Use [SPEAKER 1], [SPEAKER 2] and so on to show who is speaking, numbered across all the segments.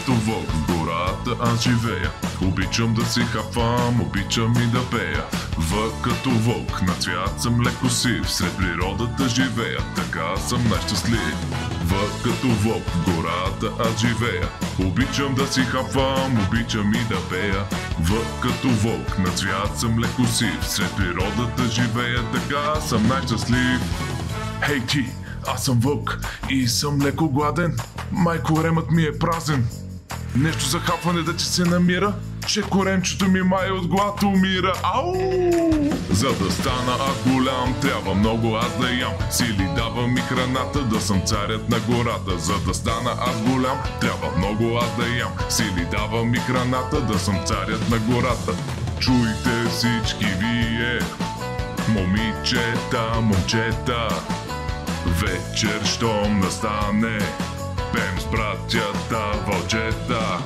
[SPEAKER 1] като вълк в гората аз живея. Обичам да си хапвам, обичам и да пея. В като вълк, на цвят съм леко сив, сред природата живея, така съм най-щастлив. В като вълк в гората аз живея. Обичам да си хапвам, обичам и да пея. В като вълк, на цвят съм леко сив, сред природата живея, така съм най-щастлив. Хей ти, аз съм вълк и съм леко гладен. Май коремът ми е празен. Нещо за хапване да ти се намира, че коремчето ми май от глад умира. Ау! За да стана аз голям, трябва много аз да ям. Сили дава ми храната, да съм царят на гората. За да стана аз голям, трябва много аз да ям. Сили дава ми храната, да съм царят на гората. Чуйте всички вие, момичета, момчета, вечер щом настане, пеем с братята вълчета.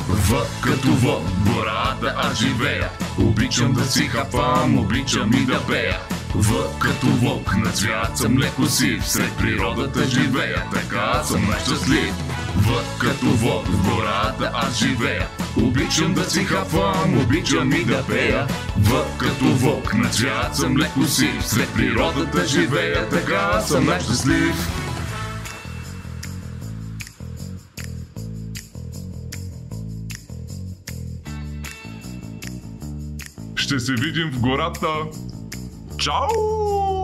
[SPEAKER 1] В като вълк в гората аз живея. Обичам да си хапвам, обичам и да пея. В като вълк на цвят съм леко сив, сред природата живея, така съм най-щастлив. В като вълк в гората аз живея. Обичам да си хапвам, обичам и да пея. В като вълк на цвят съм леко сив, сред природата живея, така съм най-щастлив. Ще се видим в гората. Чао!